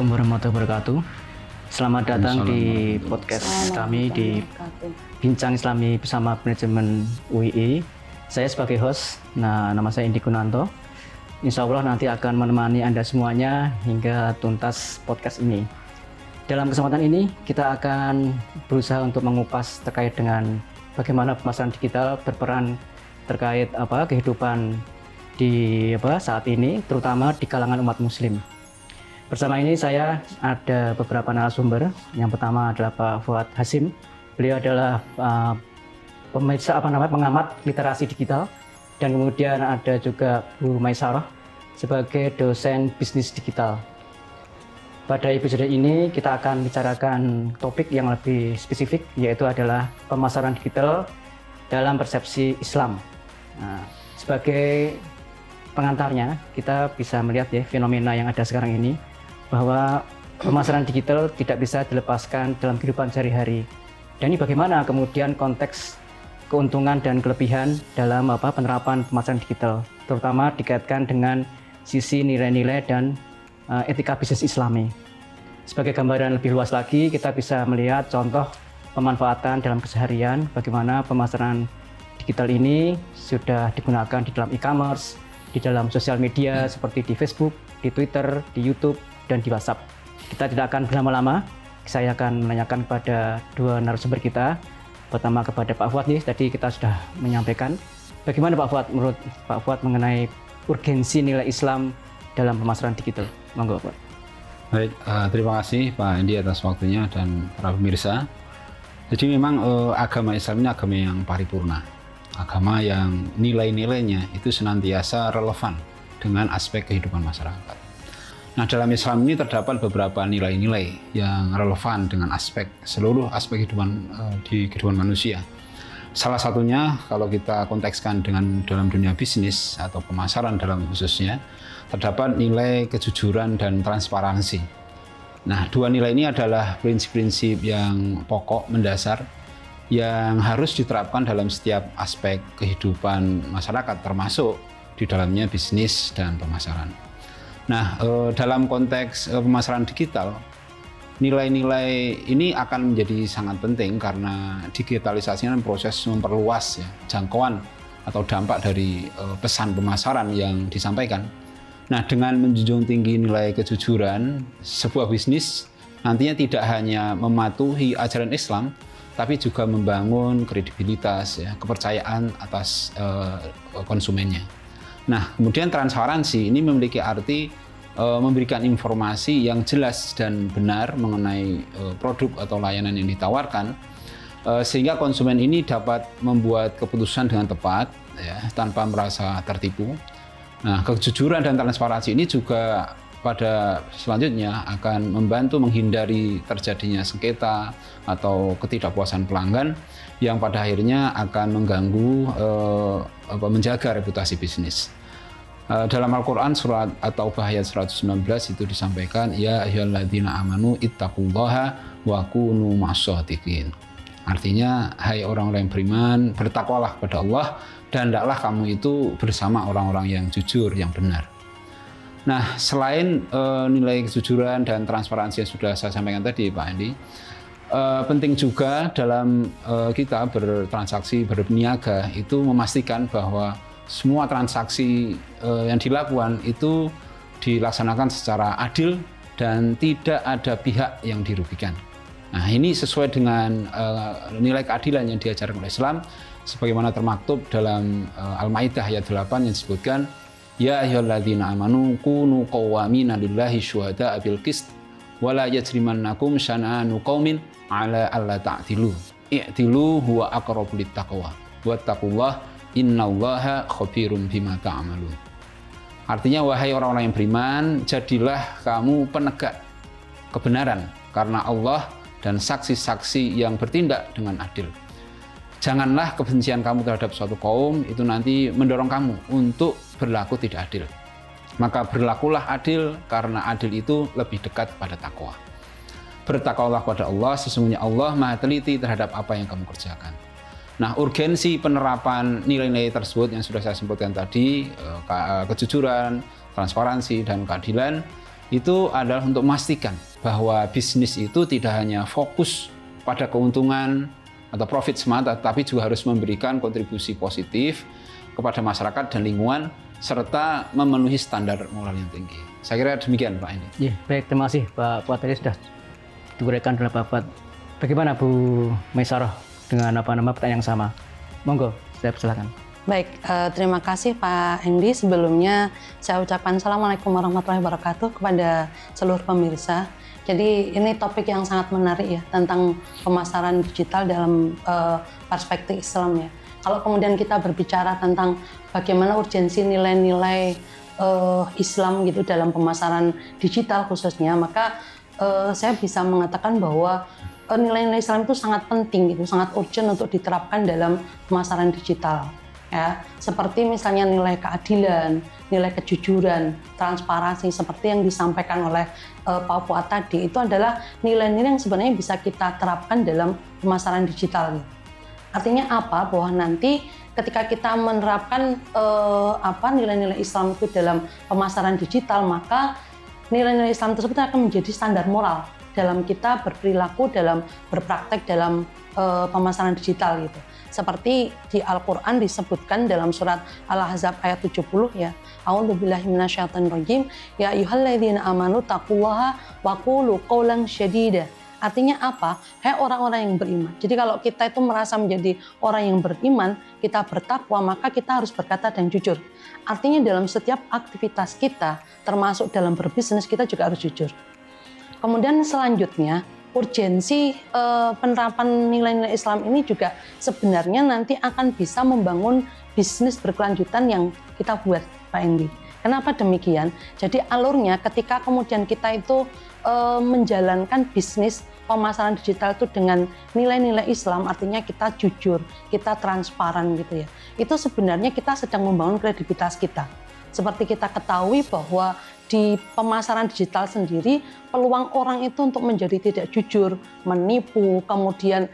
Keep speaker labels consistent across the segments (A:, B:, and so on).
A: Assalamualaikum warahmatullahi wabarakatuh. Selamat datang di podcast kami di Bincang Islami bersama Manajemen UII. Saya sebagai host, nama saya Indi Kunanto. Insya Allah nanti akan menemani Anda semuanya hingga tuntas podcast ini. Dalam kesempatan ini kita akan berusaha untuk mengupas terkait dengan bagaimana pemasaran digital berperan terkait kehidupan di saat ini, terutama di kalangan umat Muslim. Bersama ini saya ada beberapa narasumber. Yang pertama adalah Pak Fuad Hasim. Beliau adalah pengamat literasi digital, dan kemudian ada juga Bu Maisarah sebagai dosen bisnis digital. Pada episode ini kita akan bicarakan topik yang lebih spesifik, yaitu adalah pemasaran digital dalam persepsi Islam. Nah, sebagai pengantarnya kita bisa melihat fenomena yang ada sekarang ini, bahwa pemasaran digital tidak bisa dilepaskan dalam kehidupan sehari-hari. Dan ini bagaimana kemudian konteks keuntungan dan kelebihan dalam penerapan pemasaran digital, terutama dikaitkan dengan sisi nilai-nilai dan etika bisnis Islami. Sebagai gambaran lebih luas lagi, kita bisa melihat contoh pemanfaatan dalam keseharian, bagaimana pemasaran digital ini sudah digunakan di dalam e-commerce, di dalam sosial media seperti di Facebook, di Twitter, di YouTube, dan di WhatsApp. Kita tidak akan berlama-lama. Saya akan menanyakan kepada dua narasumber kita. Pertama kepada Pak Fuad nih, tadi kita sudah menyampaikan. Bagaimana Pak Fuad, menurut Pak Fuad mengenai urgensi nilai Islam dalam pemasaran digital? Monggo Pak.
B: Baik, terima kasih Pak Andi atas waktunya dan para pemirsa. Jadi memang agama Islam ini agama yang paripurna. Agama yang nilai-nilainya itu senantiasa relevan dengan aspek kehidupan masyarakat. Nah, dalam Islam ini terdapat beberapa nilai-nilai yang relevan dengan seluruh aspek di kehidupan manusia. Salah satunya, kalau kita kontekskan dalam dunia bisnis atau pemasaran dalam khususnya, terdapat nilai kejujuran dan transparansi. Nah, dua nilai ini adalah prinsip-prinsip yang pokok mendasar yang harus diterapkan dalam setiap aspek kehidupan masyarakat, termasuk di dalamnya bisnis dan pemasaran. Nah, dalam konteks pemasaran digital, nilai-nilai ini akan menjadi sangat penting karena digitalisasi adalah proses memperluas jangkauan atau dampak dari pesan pemasaran yang disampaikan. Nah, dengan menjunjung tinggi nilai kejujuran, sebuah bisnis nantinya tidak hanya mematuhi ajaran Islam, tapi juga membangun kredibilitas, kepercayaan atas konsumennya. Nah, kemudian transparansi ini memiliki arti memberikan informasi yang jelas dan benar mengenai produk atau layanan yang ditawarkan, sehingga konsumen ini dapat membuat keputusan dengan tepat tanpa merasa tertipu. Nah, kejujuran dan transparansi ini juga pada selanjutnya akan membantu menghindari terjadinya sengketa atau ketidakpuasan pelanggan yang pada akhirnya akan mengganggu menjaga reputasi bisnis. Dalam Al-Quran surat At-Taubah ayat 119 itu disampaikan, ya ayyuhalladzina amanu ittaqullaha wa kunu ma'as-shadiqin. Artinya, hai orang-orang yang beriman, bertakwalah kepada Allah dan hendaklah kamu itu bersama orang-orang yang jujur, yang benar. Nah, selain nilai kejujuran dan transparansi yang sudah saya sampaikan tadi Pak Andi, penting juga dalam kita bertransaksi, berniaga itu memastikan bahwa semua transaksi yang dilakukan itu dilaksanakan secara adil dan tidak ada pihak yang dirugikan. Nah, ini sesuai dengan nilai keadilan yang diajarkan oleh Islam, sebagaimana termaktub dalam Al-Maidah ayat 8 yang disebutkan, ya ayyuhalladzina amanu kunu qawwamina lillahi syuhada'a bil qist wa la yajrimannakum syana'anu qaumin 'ala alla ta'dilu i'dilu huwa aqrabu littaqwa wattaqullaha innallaha khabirum bima ta'malun. Artinya, wahai orang-orang yang beriman, jadilah kamu penegak kebenaran karena Allah dan saksi-saksi yang bertindak dengan adil. Janganlah kebencian kamu terhadap suatu kaum itu nanti mendorong kamu untuk berlaku tidak adil. Maka berlakulah adil karena adil itu lebih dekat pada takwa. Bertakwalah kepada Allah, sesungguhnya Allah Maha teliti terhadap apa yang kamu kerjakan. Nah, urgensi penerapan nilai-nilai tersebut yang sudah saya sebutkan tadi, kejujuran, transparansi, dan keadilan, itu adalah untuk memastikan bahwa bisnis itu tidak hanya fokus pada keuntungan atau profit semata, tapi juga harus memberikan kontribusi positif kepada masyarakat dan lingkungan, serta memenuhi standar moral yang tinggi. Saya kira demikian Pak Indi.
A: Ya, baik, terima kasih Pak Fuad, tadi sudah diuraikan oleh Pak Fuad. Bagaimana Bu Maisarah dengan pertanyaan yang sama? Monggo, saya persilakan.
C: Baik, terima kasih Pak Indi. Sebelumnya saya ucapkan Assalamualaikum warahmatullahi wabarakatuh kepada seluruh pemirsa. Jadi ini topik yang sangat menarik ya, tentang pemasaran digital dalam perspektif Islam ya. Kalau kemudian kita berbicara tentang bagaimana urgensi nilai-nilai Islam gitu dalam pemasaran digital khususnya, maka saya bisa mengatakan bahwa nilai-nilai Islam itu sangat penting gitu, sangat urgent untuk diterapkan dalam pemasaran digital. Ya, seperti misalnya nilai keadilan, nilai kejujuran, transparansi seperti yang disampaikan oleh Pak Fuad tadi, itu adalah nilai-nilai yang sebenarnya bisa kita terapkan dalam pemasaran digital. Artinya apa? Bahwa nanti ketika kita menerapkan nilai-nilai Islam itu dalam pemasaran digital, maka nilai-nilai Islam tersebut akan menjadi standar moral dalam kita berperilaku, dalam berpraktek dalam pemasaran digital gitu. Seperti di Al-Quran disebutkan dalam surat Al-Ahzab ayat 70 ya. A'udzubillahi minasyaitonirrajim. Ya ayyuhalladzina amanu taqullaha wa qulu qawlan syadida. Artinya apa? Hai orang-orang yang beriman. Jadi kalau kita itu merasa menjadi orang yang beriman, kita bertakwa, maka kita harus berkata dan jujur. Artinya dalam setiap aktivitas kita, termasuk dalam berbisnis, kita juga harus jujur. Kemudian selanjutnya, urgensi penerapan nilai-nilai Islam ini juga sebenarnya nanti akan bisa membangun bisnis berkelanjutan yang kita buat, Pak Endi. Kenapa demikian? Jadi alurnya ketika kemudian kita itu menjalankan bisnis pemasaran digital itu dengan nilai-nilai Islam, artinya kita jujur, kita transparan gitu ya. Itu sebenarnya kita sedang membangun kredibilitas kita. Seperti kita ketahui bahwa di pemasaran digital sendiri peluang orang itu untuk menjadi tidak jujur, menipu, kemudian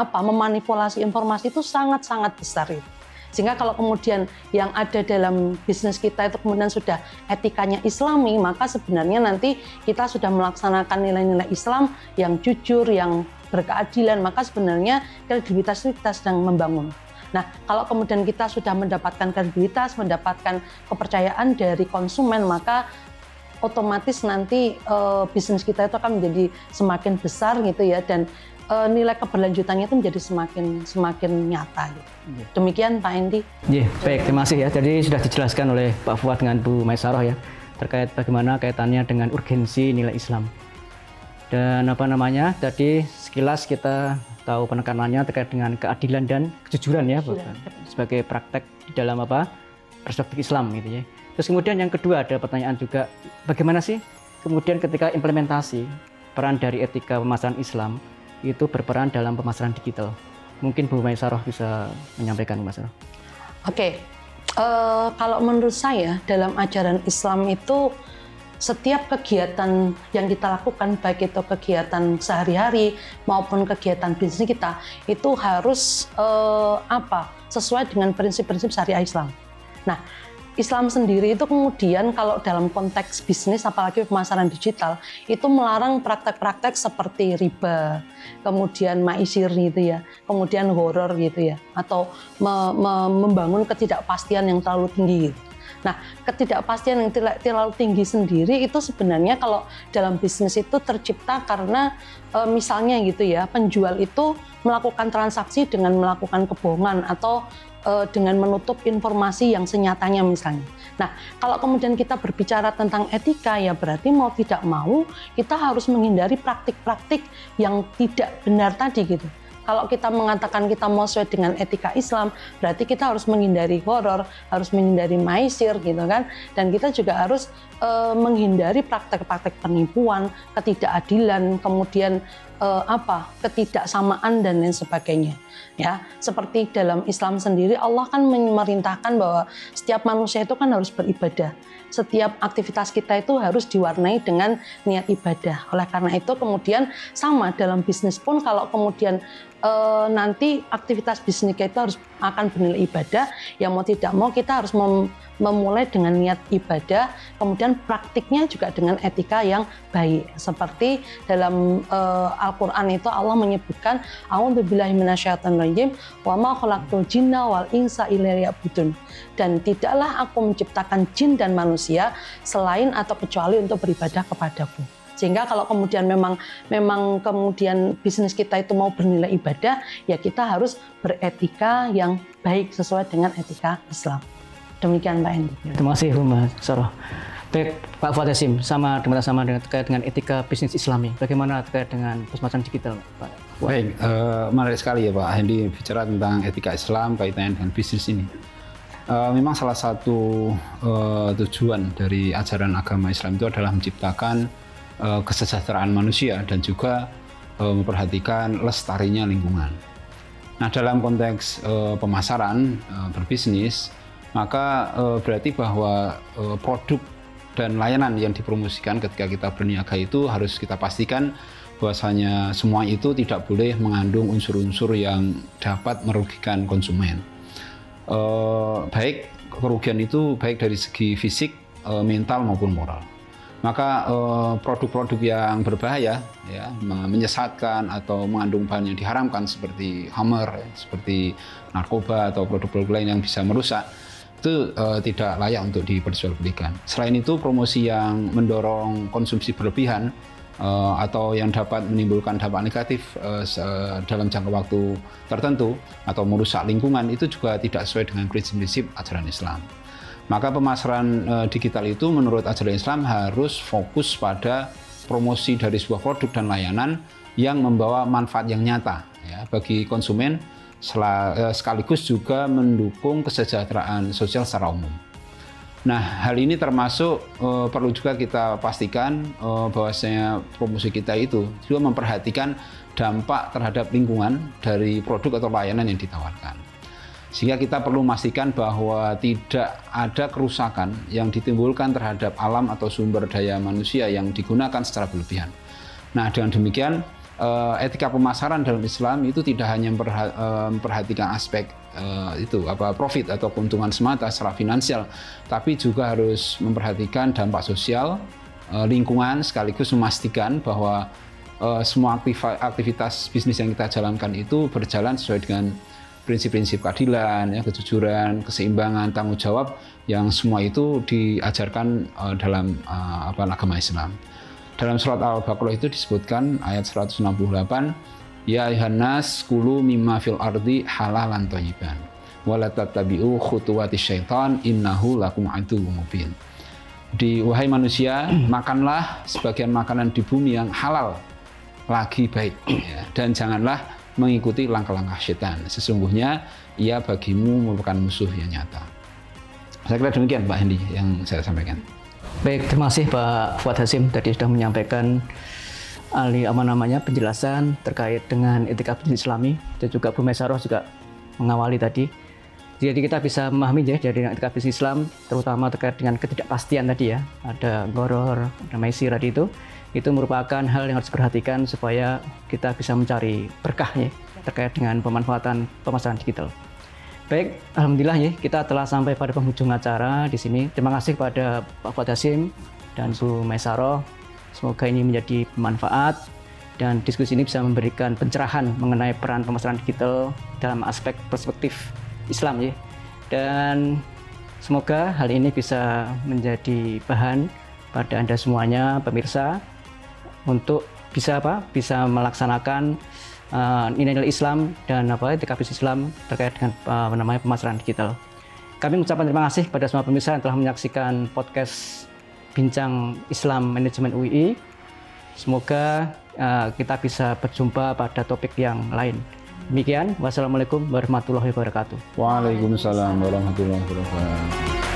C: memanipulasi informasi itu sangat-sangat besar itu. Sehingga kalau kemudian yang ada dalam bisnis kita itu kemudian sudah etikanya Islami, maka sebenarnya nanti kita sudah melaksanakan nilai-nilai Islam yang jujur, yang berkeadilan, maka sebenarnya kredibilitas itu kita sedang membangun. Nah, kalau kemudian kita sudah mendapatkan kredibilitas, mendapatkan kepercayaan dari konsumen, maka otomatis nanti bisnis kita itu akan menjadi semakin besar gitu ya, dan nilai keberlanjutannya itu menjadi semakin nyata. Gitu. Demikian Pak Endi.
A: Yeah, baik, terima kasih ya. Jadi sudah dijelaskan oleh Pak Fuad dengan Bu Maisarah ya, terkait bagaimana kaitannya dengan urgensi nilai Islam. Dan tadi sekilas kita tahu penekanannya terkait dengan keadilan dan kejujuran ya, sebagai praktek di dalam perspektif Islam gitu ya. Terus kemudian yang kedua ada pertanyaan juga, bagaimana sih kemudian ketika implementasi peran dari etika pemasaran Islam itu berperan dalam pemasaran digital? Mungkin Bu Maisarah bisa menyampaikan, Bu Maisarah.
C: Oke, kalau menurut saya dalam ajaran Islam itu setiap kegiatan yang kita lakukan, baik itu kegiatan sehari-hari maupun kegiatan bisnis kita, itu harus sesuai dengan prinsip-prinsip syariah Islam. Nah, Islam sendiri itu kemudian kalau dalam konteks bisnis, apalagi pemasaran digital, itu melarang praktek-praktek seperti riba, kemudian maisir gitu ya, kemudian horor gitu ya, atau membangun ketidakpastian yang terlalu tinggi gitu. Nah, ketidakpastian yang terlalu tinggi sendiri itu sebenarnya kalau dalam bisnis itu tercipta karena misalnya gitu ya, penjual itu melakukan transaksi dengan melakukan kebohongan atau dengan menutup informasi yang senyatanya misalnya. Nah, kalau kemudian kita berbicara tentang etika, ya berarti mau tidak mau kita harus menghindari praktik-praktik yang tidak benar tadi gitu. Kalau kita mengatakan kita mau sesuai dengan etika Islam, berarti kita harus menghindari horor, harus menghindari maisir gitu kan. Dan kita juga harus menghindari praktek-praktek penipuan, ketidakadilan, kemudian ketidaksamaan dan lain sebagainya. Ya, seperti dalam Islam sendiri Allah kan memerintahkan bahwa setiap manusia itu kan harus beribadah. Setiap aktivitas kita itu harus diwarnai dengan niat ibadah. Oleh karena itu kemudian sama dalam bisnis pun, kalau kemudian nanti aktivitas bisnis kita akan bernilai ibadah, ya mau tidak mau kita harus memulai dengan niat ibadah, kemudian praktiknya juga dengan etika yang baik. Seperti dalam Al-Quran itu Allah menyebutkan a'udzubillahi minasyaitonirrajim wa ma khalaqtul jinna wal insa illa liya'budun, dan tidaklah aku menciptakan jin dan manusia selain atau kecuali untuk beribadah kepadaku. Sehingga kalau kemudian memang kemudian bisnis kita itu mau bernilai ibadah, ya kita harus beretika yang baik sesuai dengan etika Islam. Demikian Pak Hendy.
A: Terima kasih Bu Maisarah. Baik Pak Fuad Hasyim, sama terkait dengan etika bisnis Islami. Bagaimana terkait dengan pemasaran digital, Pak?
B: Baik, menarik sekali ya Pak Hendy bicara tentang etika Islam kaitannya dengan bisnis ini. Memang salah satu tujuan dari ajaran agama Islam itu adalah menciptakan kesejahteraan manusia dan juga memperhatikan lestarinya lingkungan. Nah, dalam konteks pemasaran berbisnis, maka berarti bahwa produk dan layanan yang dipromosikan ketika kita berniaga itu harus kita pastikan bahwasanya semua itu tidak boleh mengandung unsur-unsur yang dapat merugikan konsumen. Baik kerugian itu baik dari segi fisik, mental maupun moral. Maka produk-produk yang berbahaya, ya, menyesatkan atau mengandung bahan yang diharamkan seperti hammer, seperti narkoba atau produk-produk lain yang bisa merusak, itu tidak layak untuk diperjualbelikan. Selain itu, promosi yang mendorong konsumsi berlebihan atau yang dapat menimbulkan dampak negatif dalam jangka waktu tertentu atau merusak lingkungan itu juga tidak sesuai dengan prinsip-prinsip ajaran Islam. Maka pemasaran digital itu menurut ajaran Islam harus fokus pada promosi dari sebuah produk dan layanan yang membawa manfaat yang nyata, ya, bagi konsumen, sekaligus juga mendukung kesejahteraan sosial secara umum. Nah, hal ini termasuk perlu juga kita pastikan bahwasanya promosi kita itu juga memperhatikan dampak terhadap lingkungan dari produk atau layanan yang ditawarkan. Sehingga kita perlu memastikan bahwa tidak ada kerusakan yang ditimbulkan terhadap alam atau sumber daya manusia yang digunakan secara berlebihan. Nah, dengan demikian etika pemasaran dalam Islam itu tidak hanya memperhatikan aspek profit atau keuntungan semata secara finansial, tapi juga harus memperhatikan dampak sosial, lingkungan, sekaligus memastikan bahwa semua aktivitas bisnis yang kita jalankan itu berjalan sesuai dengan prinsip-prinsip keadilan, ya, kejujuran, keseimbangan, tanggung jawab yang semua itu diajarkan dalam agama Islam. Dalam surat Al-Baqarah itu disebutkan ayat 168, ya ayuhan nas kulu mimma fil ardi halalan thayyiban wa la tattabi'u khutuwatis syaitan innahu lakum aduwwum mubin. Wahai manusia, makanlah sebagian makanan di bumi yang halal lagi baik, ya, dan janganlah mengikuti langkah-langkah syaitan. Sesungguhnya ia bagimu merupakan musuh yang nyata. Saya kira demikian Pak Hendy yang saya sampaikan.
A: Baik, terima kasih Pak Fuad Hasyim tadi sudah menyampaikan penjelasan terkait dengan etika bisnis Islami, dan juga Bu Maisarah juga mengawali tadi. Jadi kita bisa memahami ya dari etika bisnis Islam, terutama terkait dengan ketidakpastian tadi ya. Ada gharar, ada maisir tadi itu merupakan hal yang harus diperhatikan supaya kita bisa mencari berkah ya terkait dengan pemanfaatan pemasaran digital. Baik, alhamdulillah ya kita telah sampai pada penghujung acara di sini. Terima kasih kepada Pak Fuad Hasyim dan Bu Maisarah. Semoga ini menjadi bermanfaat dan diskusi ini bisa memberikan pencerahan mengenai peran pemasaran digital dalam aspek perspektif Islam ya. Dan semoga hal ini bisa menjadi bahan pada Anda semuanya pemirsa untuk bisa melaksanakan nilai-nilai Islam dan etika bisnis Islam terkait dengan pemasaran digital. Kami mengucapkan terima kasih kepada semua pemirsa yang telah menyaksikan podcast Bincang Islam Manajemen UII. Semoga kita bisa berjumpa pada topik yang lain. Demikian, wassalamualaikum warahmatullahi wabarakatuh.
B: Waalaikumsalam warahmatullahi wabarakatuh.